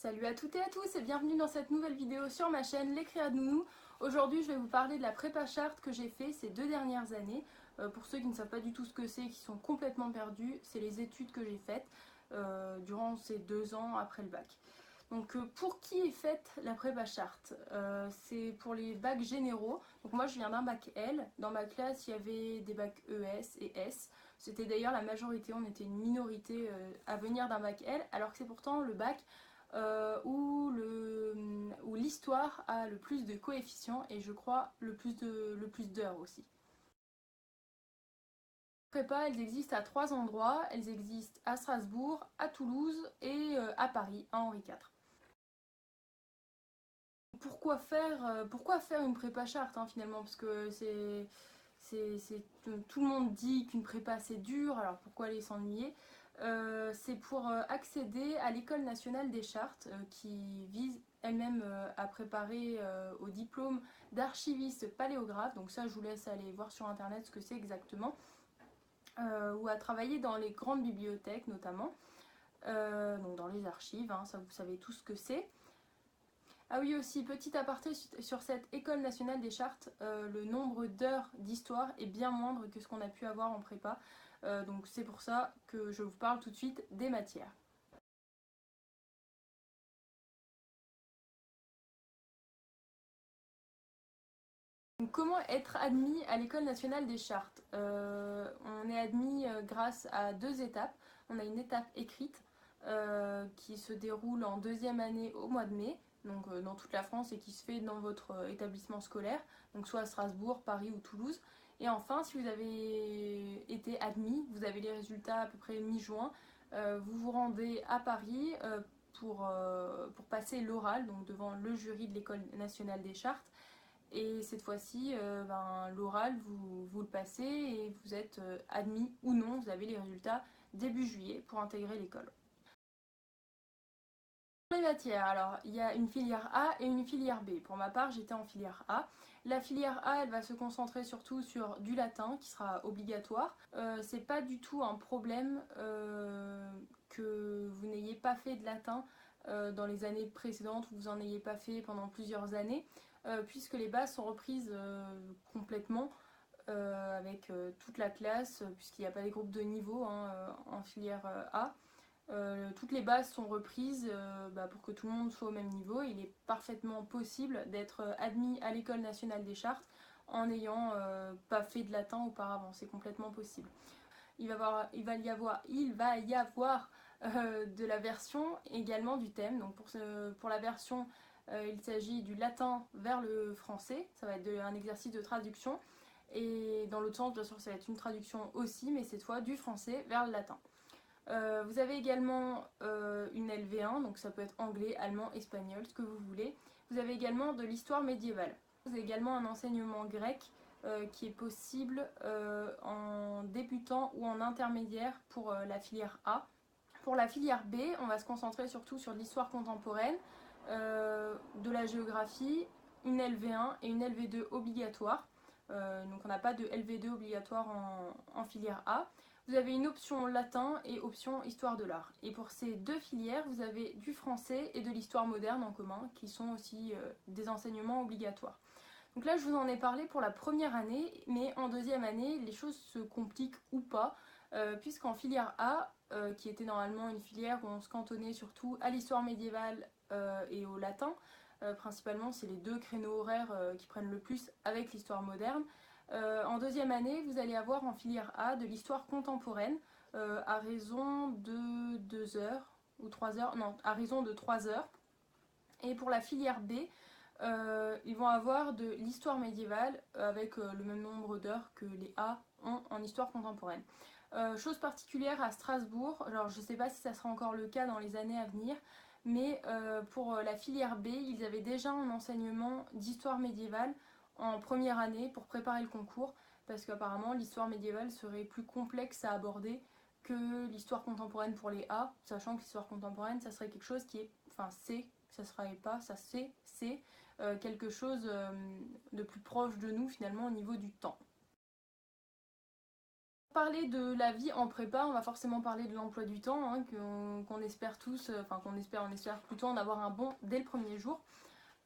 Salut à toutes et à tous et bienvenue dans cette nouvelle vidéo sur ma chaîne Les Créas de Nounou. Aujourd'hui je vais vous parler de la prépa charte que j'ai fait ces 2 dernières années. Pour ceux qui ne savent pas du tout ce que c'est, qui sont complètement perdus, c'est les études que j'ai faites durant ces 2 ans après le bac. Donc pour qui est faite la prépa charte? C'est pour les bacs généraux. Donc moi je viens d'un bac L. Dans ma classe il y avait des bacs ES et S. C'était d'ailleurs la majorité, on était une minorité à venir d'un bac L, alors que c'est pourtant le bac où l'histoire a le plus de coefficients et je crois le plus d'heures aussi. Les prépas, elles existent à 3 endroits. Elles existent à Strasbourg, à Toulouse et à Paris, à Henri IV. Pourquoi faire une prépa charte finalement? Parce que tout le monde dit qu'une prépa c'est dur, alors pourquoi aller s'ennuyer? C'est pour accéder à l'École nationale des chartes qui vise elle-même à préparer au diplôme d'archiviste paléographe. Donc ça je vous laisse aller voir sur internet ce que c'est exactement. Ou à travailler dans les grandes bibliothèques notamment, donc dans les archives, ça vous savez tout ce que c'est. Ah oui aussi, petit aparté sur cette École nationale des chartes, le nombre d'heures d'histoire est bien moindre que ce qu'on a pu avoir en prépa. Donc c'est pour ça que je vous parle tout de suite des matières. Donc, comment être admis à l'École nationale des chartes? On est admis grâce à 2 étapes. On a une étape écrite qui se déroule en 2e année au mois de mai, donc dans toute la France et qui se fait dans votre établissement scolaire, donc soit à Strasbourg, Paris ou Toulouse. Et enfin, si vous avez été admis, vous avez les résultats à peu près mi-juin, vous vous rendez à Paris pour passer l'oral, donc devant le jury de l'École nationale des chartes. Et cette fois-ci, l'oral, vous le passez et vous êtes admis ou non, vous avez les résultats début juillet pour intégrer l'école. Pour les matières, alors il y a une filière A et une filière B. Pour ma part, j'étais en filière A. La filière A, elle va se concentrer surtout sur du latin qui sera obligatoire. C'est pas du tout un problème que vous n'ayez pas fait de latin dans les années précédentes ou vous en ayez pas fait pendant plusieurs années, puisque les bases sont reprises complètement avec toute la classe, puisqu'il n'y a pas des groupes de niveau en filière A. Toutes les bases sont reprises pour que tout le monde soit au même niveau. Il est parfaitement possible d'être admis à l'École nationale des chartes en n'ayant pas fait de latin auparavant. C'est complètement possible. Il va y avoir de la version également du thème. Donc pour la version, il s'agit du latin vers le français. Ça va être un exercice de traduction. Et dans l'autre sens, bien sûr, ça va être une traduction aussi, mais cette fois du français vers le latin. Vous avez également une LV1, donc ça peut être anglais, allemand, espagnol, ce que vous voulez. Vous avez également de l'histoire médiévale. Vous avez également un enseignement grec qui est possible en débutant ou en intermédiaire pour la filière A. Pour la filière B, on va se concentrer surtout sur l'histoire contemporaine, de la géographie, une LV1 et une LV2 obligatoire. Donc on n'a pas de LV2 obligatoire en filière A. Vous avez une option latin et option histoire de l'art. Et pour ces 2 filières, vous avez du français et de l'histoire moderne en commun, qui sont aussi des enseignements obligatoires. Donc là, je vous en ai parlé pour la première année, mais en 2e année, les choses se compliquent ou pas, puisqu'en filière A, qui était normalement une filière où on se cantonnait surtout à l'histoire médiévale et au latin, principalement, c'est les 2 créneaux horaires qui prennent le plus avec l'histoire moderne. En 2e année, vous allez avoir en filière A de l'histoire contemporaine à raison de 2 heures ou 3 heures, non, à raison de 3 heures. Et pour la filière B, ils vont avoir de l'histoire médiévale avec le même nombre d'heures que les A ont en histoire contemporaine. Chose particulière à Strasbourg, alors je ne sais pas si ça sera encore le cas dans les années à venir, mais pour la filière B, ils avaient déjà un enseignement d'histoire médiévale en première année pour préparer le concours, parce qu'apparemment l'histoire médiévale serait plus complexe à aborder que l'histoire contemporaine pour les A, sachant que l'histoire contemporaine, ça serait quelque chose qui est, ça serait pas, ça c'est quelque chose de plus proche de nous finalement au niveau du temps. Parler de la vie en prépa, on va forcément parler de l'emploi du temps, hein, qu'on espère tous, enfin on espère plutôt en avoir un bon dès le premier jour.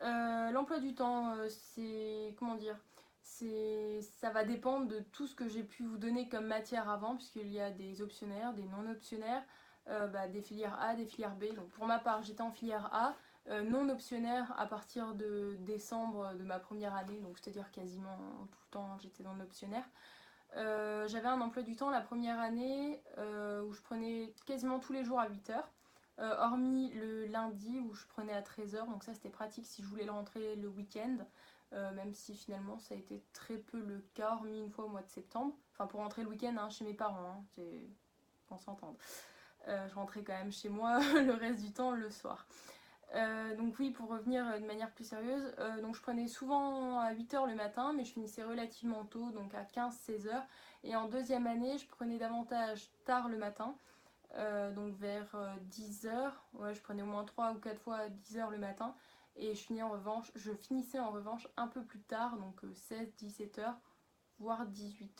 L'emploi du temps, c'est, comment dire, ça va dépendre de tout ce que j'ai pu vous donner comme matière avant, puisqu'il y a des optionnaires, des non optionnaires, des filières A, des filières B. Donc pour ma part, j'étais en filière A, non optionnaire à partir de décembre de ma première année, donc c'est-à-dire quasiment tout le temps j'étais dans l'optionnaire. J'avais un emploi du temps la première année où je prenais quasiment tous les jours à 8h. Hormis le lundi où je prenais à 13h, donc ça c'était pratique si je voulais le rentrer le week-end, même si finalement ça a été très peu le cas, hormis une fois au mois de septembre. Enfin pour rentrer le week-end hein, chez mes parents, hein, qu'on s'entende. Je rentrais quand même chez moi le reste du temps le soir. Donc oui, pour revenir de manière plus sérieuse, donc je prenais souvent à 8h le matin, mais je finissais relativement tôt, donc à 15-16h. Et en deuxième année, je prenais davantage tard le matin, donc vers 10h. Ouais, je prenais au moins 3 ou 4 fois à 10h le matin. Et je finissais en revanche un peu plus tard, donc 16-17h, voire 18h.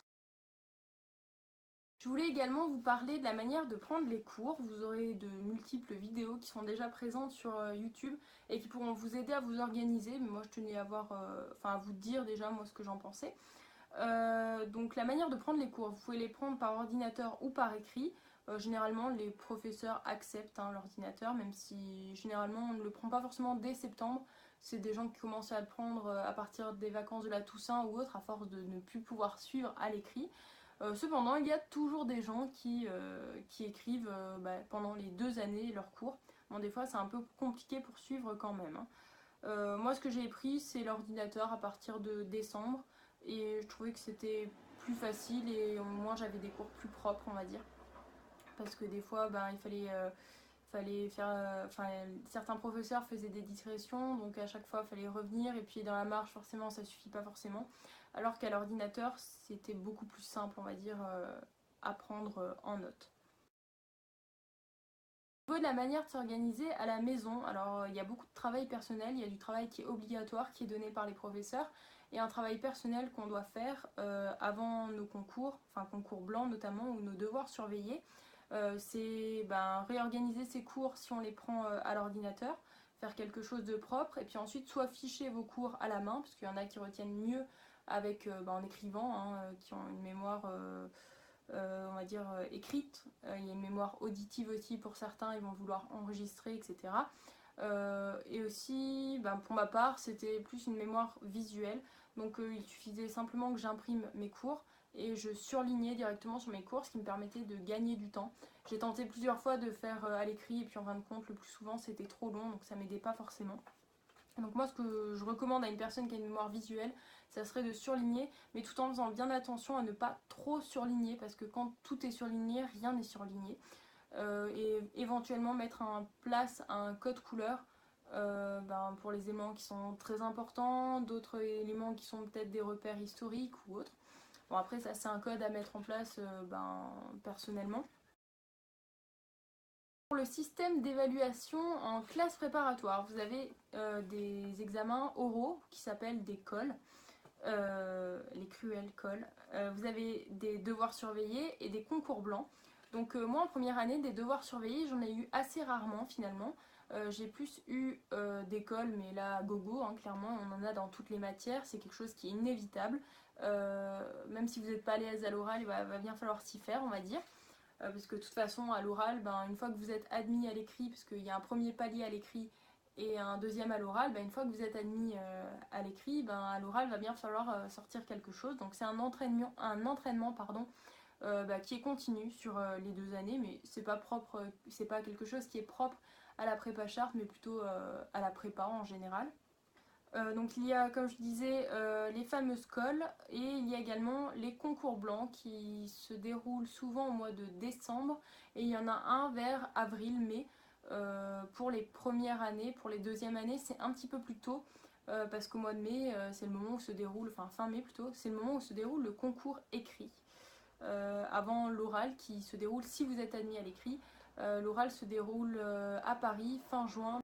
Je voulais également vous parler de la manière de prendre les cours. Vous aurez de multiples vidéos qui sont déjà présentes sur YouTube et qui pourront vous aider à vous organiser. Mais moi je tenais à vous dire déjà moi ce que j'en pensais. Donc la manière de prendre les cours, vous pouvez les prendre par ordinateur ou par écrit. Généralement les professeurs acceptent hein, l'ordinateur, même si généralement on ne le prend pas forcément dès septembre. C'est des gens qui commencent à le prendre à partir des vacances de la Toussaint ou autre, à force de ne plus pouvoir suivre à l'écrit. Cependant, il y a toujours des gens qui écrivent pendant les 2 années leurs cours. Bon, des fois, c'est un peu compliqué pour suivre quand même. Hein. Moi, ce que j'ai pris, c'est l'ordinateur à partir de décembre. Et je trouvais que c'était plus facile et au moins j'avais des cours plus propres, on va dire. Parce que des fois, il fallait faire. Certains professeurs faisaient des digressions, donc à chaque fois, il fallait revenir. Et puis dans la marche, forcément, ça suffit pas forcément. Alors qu'à l'ordinateur, c'était beaucoup plus simple, on va dire, à prendre en note. Au niveau de la manière de s'organiser à la maison, alors il y a beaucoup de travail personnel, il y a du travail qui est obligatoire, qui est donné par les professeurs, et un travail personnel qu'on doit faire avant nos concours, enfin concours blancs notamment, ou nos devoirs surveillés. C'est réorganiser ses cours si on les prend à l'ordinateur, faire quelque chose de propre, et puis ensuite soit ficher vos cours à la main, parce qu'il y en a qui retiennent mieux en écrivant, hein, qui ont une mémoire on va dire écrite. Il y a une mémoire auditive aussi pour certains, ils vont vouloir enregistrer, etc. Et aussi, pour ma part, c'était plus une mémoire visuelle. Donc il suffisait simplement que j'imprime mes cours et je surlignais directement sur mes cours, ce qui me permettait de gagner du temps. J'ai tenté plusieurs fois de faire à l'écrit et puis en fin de compte, le plus souvent, c'était trop long, donc ça m'aidait pas forcément. Donc moi ce que je recommande à une personne qui a une mémoire visuelle, ça serait de surligner, mais tout en faisant bien attention à ne pas trop surligner, parce que quand tout est surligné, rien n'est surligné. Et éventuellement mettre en place un code couleur pour les éléments qui sont très importants, d'autres éléments qui sont peut-être des repères historiques ou autres. Bon après ça c'est un code à mettre en place personnellement. Pour le système d'évaluation en classe préparatoire, vous avez des examens oraux qui s'appellent des cols, les cruels cols. Vous avez des devoirs surveillés et des concours blancs. Donc moi en première année, des devoirs surveillés, j'en ai eu assez rarement finalement. J'ai plus eu des cols, mais là gogo, hein, clairement, on en a dans toutes les matières, c'est quelque chose qui est inévitable. Même si vous n'êtes pas à l'aise à l'oral, il va bien falloir s'y faire, on va dire. Parce que de toute façon à l'oral, une fois que vous êtes admis à l'écrit, parce qu'il y a un premier palier à l'écrit et un deuxième à l'oral, une fois que vous êtes admis à l'écrit, à l'oral va bien falloir sortir quelque chose. Donc c'est un entraînement qui est continu sur les 2 années, mais c'est pas quelque chose qui est propre à la prépa charte, mais plutôt à la prépa en général. Donc il y a, comme je disais, les fameuses cols et il y a également les concours blancs qui se déroulent souvent au mois de décembre et il y en a un vers avril-mai pour les premières années. Pour les deuxièmes années, c'est un petit peu plus tôt parce qu'au mois de mai, c'est le moment où se déroule, enfin fin mai plutôt, c'est le moment où se déroule le concours écrit. Avant l'oral qui se déroule si vous êtes admis à l'écrit. L'oral se déroule à Paris fin juin,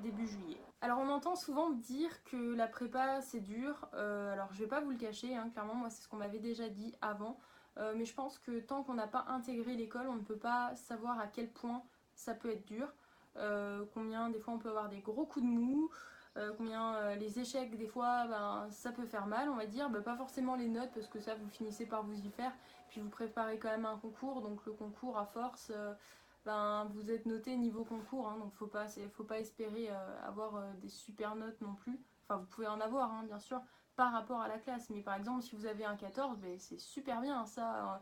début juillet. Alors on entend souvent dire que la prépa c'est dur, alors je vais pas vous le cacher, hein, clairement moi c'est ce qu'on m'avait déjà dit avant, mais je pense que tant qu'on n'a pas intégré l'école, on ne peut pas savoir à quel point ça peut être dur, combien des fois on peut avoir des gros coups de mou, combien les échecs des fois ben, ça peut faire mal on va dire, ben, pas forcément les notes parce que ça vous finissez par vous y faire, puis vous préparez quand même un concours, donc le concours à force... ben, vous êtes noté niveau concours, hein, donc faut pas espérer avoir des super notes non plus. Enfin, vous pouvez en avoir, hein, bien sûr, par rapport à la classe. Mais par exemple, si vous avez un 14, ben, c'est super bien, ça.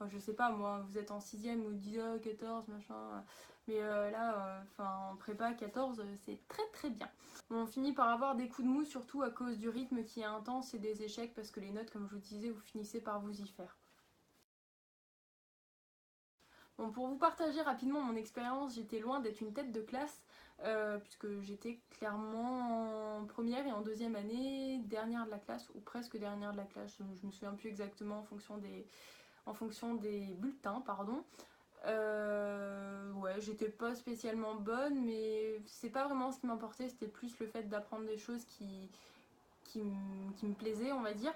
Je sais pas, moi, vous êtes en 6ème, vous dites 14, machin. Mais là, en prépa 14, c'est très très bien. Bon, on finit par avoir des coups de mou, surtout à cause du rythme qui est intense et des échecs, parce que les notes, comme je vous disais, vous finissez par vous y faire. Bon, pour vous partager rapidement mon expérience, j'étais loin d'être une tête de classe, puisque j'étais clairement en première et en deuxième année, dernière de la classe, ou presque dernière de la classe, je me souviens plus exactement en fonction des bulletins, pardon. Ouais, j'étais pas spécialement bonne, mais c'est pas vraiment ce qui m'importait, c'était plus le fait d'apprendre des choses qui me plaisaient, on va dire.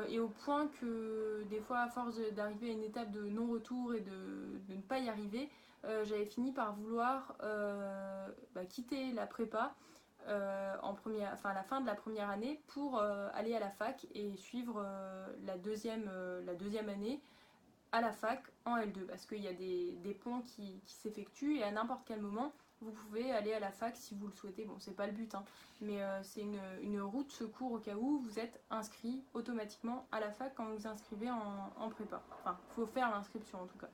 Et au point que des fois, à force d'arriver à une étape de non-retour et de ne pas y arriver, j'avais fini par vouloir quitter la prépa à la fin de la première année pour aller à la fac et suivre la deuxième année à la fac en L2 parce qu'il y a des ponts qui s'effectuent et à n'importe quel moment vous pouvez aller à la fac si vous le souhaitez. Bon, c'est pas le but, hein, mais c'est une route secours au cas où vous êtes inscrit automatiquement à la fac quand vous vous inscrivez en prépa. Enfin, il faut faire l'inscription en tout cas.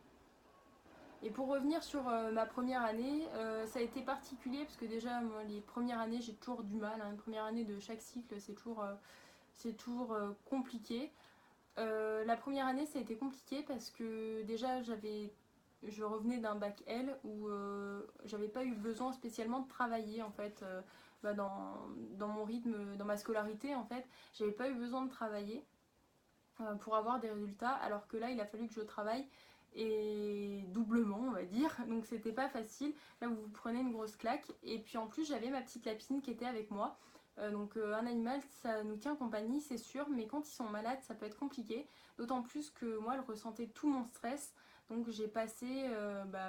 Et pour revenir sur ma première année, ça a été particulier parce que déjà, moi, les premières années, j'ai toujours du mal. Hein. Une première année de chaque cycle, c'est toujours compliqué. La première année, ça a été compliqué parce que déjà, je revenais d'un bac L où j'avais pas eu besoin spécialement de travailler en fait dans mon rythme, dans ma scolarité en fait, j'avais pas eu besoin de travailler pour avoir des résultats, alors que là, il a fallu que je travaille et doublement on va dire, donc c'était pas facile. Là vous vous prenez une grosse claque et puis en plus j'avais ma petite lapine qui était avec moi. Un animal ça nous tient compagnie c'est sûr, mais quand ils sont malades ça peut être compliqué, d'autant plus que moi elle ressentait tout mon stress, donc j'ai passé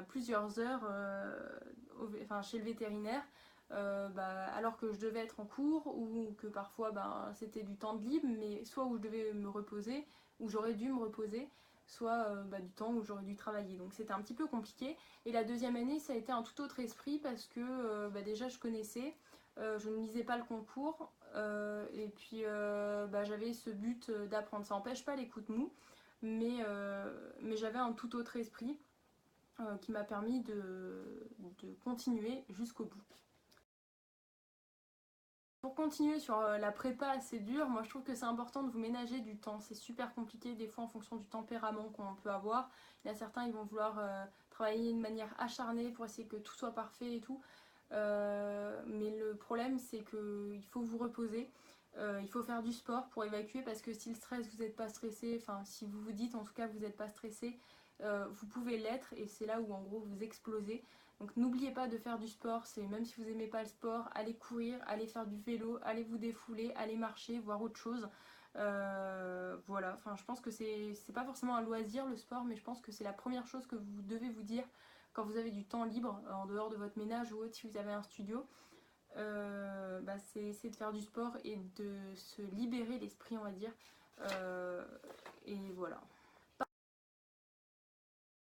plusieurs heures chez le vétérinaire, alors que je devais être en cours ou que parfois c'était du temps de libre, mais soit où je devais me reposer, où j'aurais dû me reposer, soit du temps où j'aurais dû travailler. Donc c'était un petit peu compliqué. Et la deuxième année, ça a été un tout autre esprit parce que déjà je connaissais, je ne lisais pas le concours, et puis j'avais ce but d'apprendre. Ça n'empêche pas les coups de mou, mais j'avais un tout autre esprit qui m'a permis de continuer jusqu'au bout. Pour continuer sur la prépa assez dure, moi je trouve que c'est important de vous ménager du temps. C'est super compliqué des fois en fonction du tempérament qu'on peut avoir. Il y a certains ils vont vouloir travailler de manière acharnée pour essayer que tout soit parfait et tout. Mais le problème c'est qu'il faut vous reposer. Il faut faire du sport pour évacuer parce que si le stress vous n'êtes pas stressé, enfin si vous vous dites en tout cas que vous n'êtes pas stressé, vous pouvez l'être et c'est là où en gros vous explosez. Donc n'oubliez pas de faire du sport, c'est même si vous n'aimez pas le sport, allez courir, allez faire du vélo, allez vous défouler, allez marcher, voir autre chose. Voilà, enfin je pense que c'est pas forcément un loisir le sport, mais je pense que c'est la première chose que vous devez vous dire quand vous avez du temps libre, en dehors de votre ménage ou autre si vous avez un studio. C'est de faire du sport et de se libérer l'esprit on va dire. Et voilà.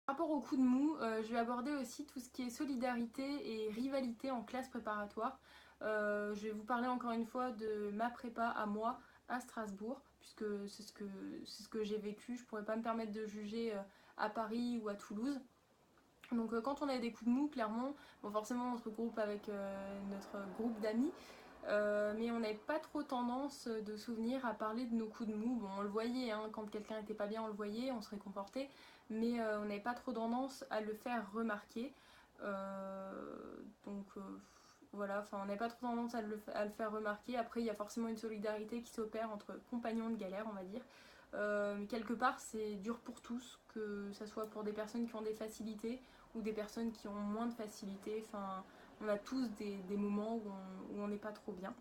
Par rapport au coup de mou, je vais aborder aussi tout ce qui est solidarité et rivalité en classe préparatoire. Je vais vous parler encore une fois de ma prépa à moi à Strasbourg, puisque c'est ce que j'ai vécu. Je ne pourrais pas me permettre de juger à Paris ou à Toulouse. Donc quand on a des coups de mou, clairement, bon, forcément on se regroupe avec notre groupe d'amis, mais on n'avait pas trop tendance de souvenir à parler de nos coups de mou. Bon, on le voyait, hein, quand quelqu'un n'était pas bien, on le voyait, on se réconfortait, mais on n'avait pas trop tendance à le faire remarquer. Euh, donc voilà, enfin on n'avait pas trop tendance à le faire remarquer. Après, il y a forcément une solidarité qui s'opère entre compagnons de galère, on va dire. Mais quelque part, c'est dur pour tous, que ce soit pour des personnes qui ont des facilités ou des personnes qui ont moins de facilités. Enfin, on a tous des moments où on n'est pas trop bien.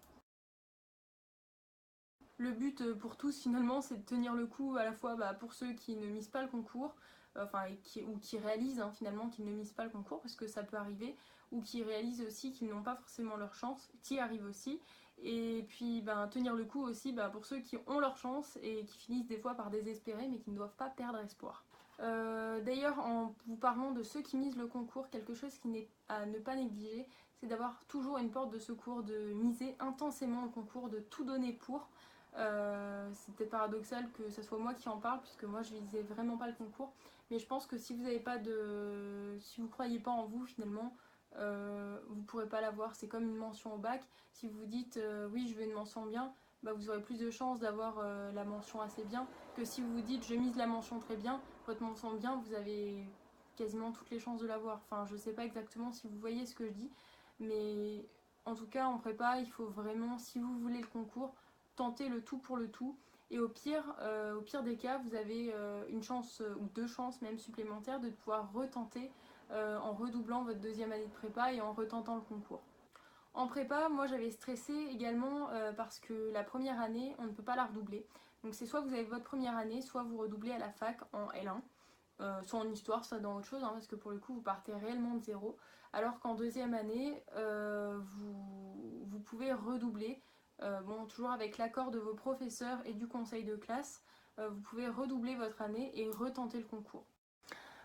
Le but pour tous finalement c'est de tenir le coup à la fois pour ceux qui ne misent pas le concours, ou qui réalisent finalement qu'ils ne misent pas le concours parce que ça peut arriver, ou qui réalisent aussi qu'ils n'ont pas forcément leur chance, qui arrive aussi. Et puis tenir le coup aussi pour ceux qui ont leur chance et qui finissent des fois par désespérer mais qui ne doivent pas perdre espoir. D'ailleurs, en vous parlant de ceux qui misent le concours, quelque chose qui n'est à ne pas négliger, c'est d'avoir toujours une porte de secours, de miser intensément le concours, de tout donner pour. C'est peut-être paradoxal que ce soit moi qui en parle, puisque moi je visais vraiment pas le concours, mais je pense que si vous croyez pas en vous finalement, vous pourrez pas l'avoir. C'est comme une mention au bac. Si vous vous dites oui je veux une mention bien, vous aurez plus de chances d'avoir la mention assez bien que si vous vous dites je mise la mention très bien, votre mention bien, vous avez quasiment toutes les chances de l'avoir. Enfin, je sais pas exactement si vous voyez ce que je dis, mais en tout cas en prépa il faut vraiment, si vous voulez le concours, tenter le tout pour le tout. Et au pire des cas, vous avez une chance ou deux chances même supplémentaires de pouvoir retenter en redoublant votre deuxième année de prépa et en retentant le concours. En prépa, moi j'avais stressé également parce que la première année, on ne peut pas la redoubler. Donc c'est soit vous avez votre première année, soit vous redoublez à la fac en L1, soit en histoire, soit dans autre chose, parce que pour le coup vous partez réellement de zéro. Alors qu'en deuxième année, vous pouvez redoubler. Toujours avec l'accord de vos professeurs et du conseil de classe, vous pouvez redoubler votre année et retenter le concours.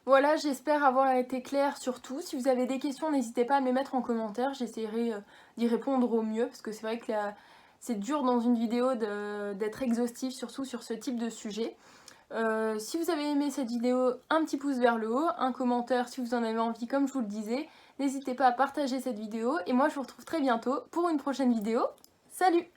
Voilà, j'espère avoir été claire sur tout. Si vous avez des questions, n'hésitez pas à me les mettre en commentaire. J'essaierai d'y répondre au mieux, parce que c'est vrai que c'est dur dans une vidéo d'être exhaustif, surtout sur ce type de sujet. Si vous avez aimé cette vidéo, un petit pouce vers le haut, un commentaire si vous en avez envie comme je vous le disais. N'hésitez pas à partager cette vidéo et moi je vous retrouve très bientôt pour une prochaine vidéo. Salut!